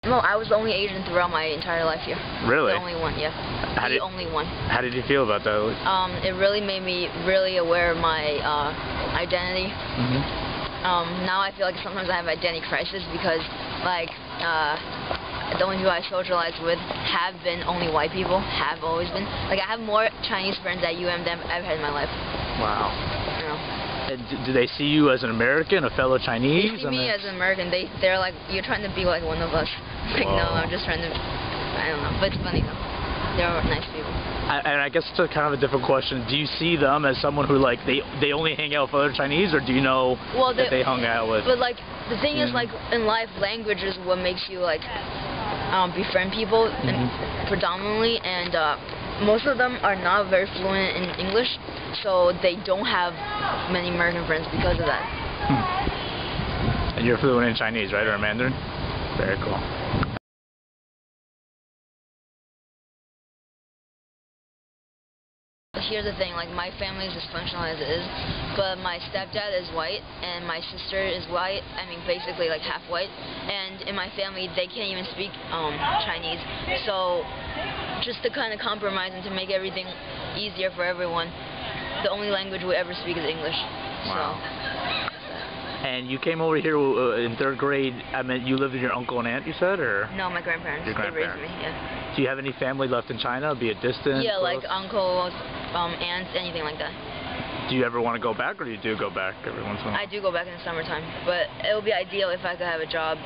No, I was the only Asian throughout my entire life here. Really? The only one, yeah. The only one. How did you feel about that? It really made me really aware of my identity. Now I feel like sometimes I have identity crisis because, like, the only people I socialize with have been only white people, have always been. Like, I have more Chinese friends at UM than I've ever had in my life. Wow. You know. Do they see you as an American, a fellow Chinese? They see me as an American. They're like, you're trying to be like one of us. Like, Whoa. no, I'm just trying to, I don't know. But it's funny though. They're nice people. And I guess it's kind of a different question. Do you see them as someone who, like, they only hang out with other Chinese, or do you know that they hung out with? But, like, the thing is, like, in life, language is what makes you, like, befriend people predominantly, and most of them are not very fluent in English, so they don't have many American friends because of that. And you're fluent in Chinese, right, or Mandarin? Very cool. Here's the thing, like, my family is dysfunctional as it is, but my stepdad is white and my sister is white, I mean basically like half white, and in my family they can't even speak Chinese, so just to kind of compromise and to make everything easier for everyone, the only language we ever speak is English. Wow. So. And you came over here in 3rd grade. I mean, you lived with your uncle and aunt, you said, or? No, my grandparents. Your grandparents. They raised me, yeah. Do you have any family left in China, be it distant? Yeah, close? like uncles, aunts, anything like that. Do you ever want to go back, or do you do go back every once in a while? I do go back in the summertime, but it would be ideal if I could have a job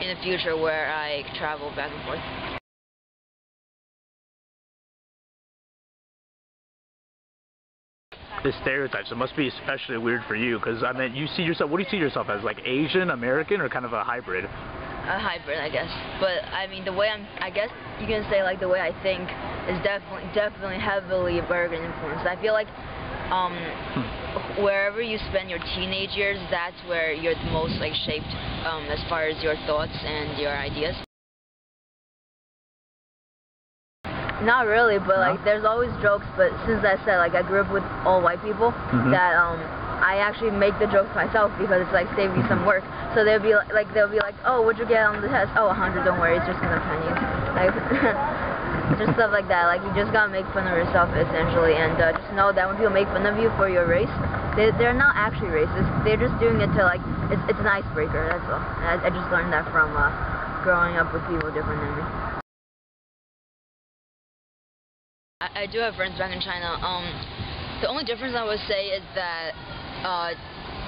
in the future where I travel back and forth. The stereotypes, it must be especially weird for you, because I mean, you see yourself, what do you see yourself as, like Asian, American, or kind of a hybrid? A hybrid, I guess. But I mean, the way I guess you can say, like, the way I think is definitely heavily American influenced. I feel like wherever you spend your teenage years, that's where you're the most, like, shaped as far as your thoughts and your ideas. Not really, but like there's always jokes. But since I said, like, I grew up with all white people, that I actually make the jokes myself because it's like save me some work. So they'll be like, oh, what'd you get on the test? Oh, 100. Don't worry, it's just because I'm Chinese. Like, just stuff like that. Like, you just gotta make fun of yourself essentially, and just know that when people make fun of you for your race, they're not actually racist. They're just doing it to, like, it's an icebreaker. That's all. And I just learned that from growing up with people different than me. I do have friends back in China. The only difference I would say is that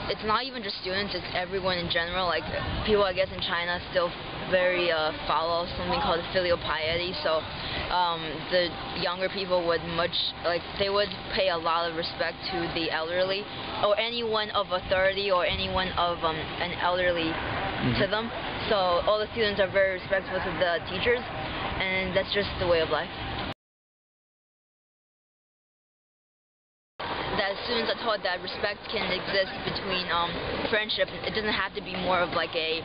it's not even just students, it's everyone in general. Like, people, I guess, in China still very follow something called filial piety. So the younger people would they would pay a lot of respect to the elderly, or anyone of authority, or anyone of an elderly to them. So all the students are very respectful to the teachers, and that's just the way of life. That students are taught that respect can exist between friendship. It doesn't have to be more of like a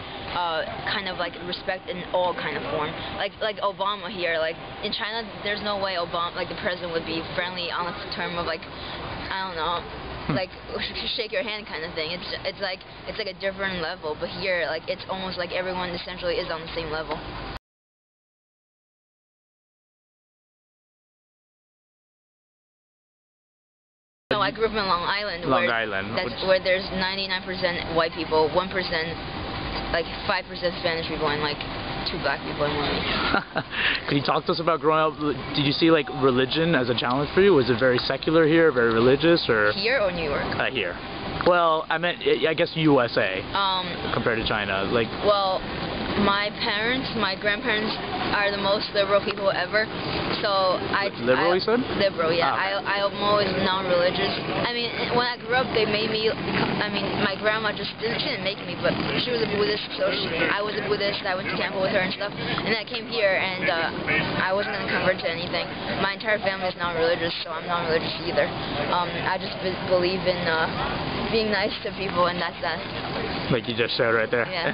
kind of like respect in all kind of form. Like Obama here, like in China, there's no way Obama, like the president, would be friendly on a term of, like, I don't know, like shake your hand kind of thing. It's like a different level. But here, like, it's almost like everyone essentially is on the same level. No, I grew up in Long Island. Where there's 99% white people, 1%, like 5% Spanish people, and like 2 black people and 1 me. Can you talk to us about growing up? Did you see, like, religion as a challenge for you? Was it very secular here, very religious, or? Here or New York? Here. Well, I meant, I guess USA. Compared to China, like. Well, my grandparents are the most liberal people ever. So liberal, you said? Liberal, yeah. Okay. I'm always non-religious. I mean, when I grew up, they made me. I mean, my grandma she didn't make me, but she was a Buddhist, so I was a Buddhist. I went to temple with her and stuff. And I came here, and I wasn't gonna convert to anything. My entire family is non-religious, so I'm not religious either. I just believe in being nice to people, and that's that. Like you just showed right there. Yeah.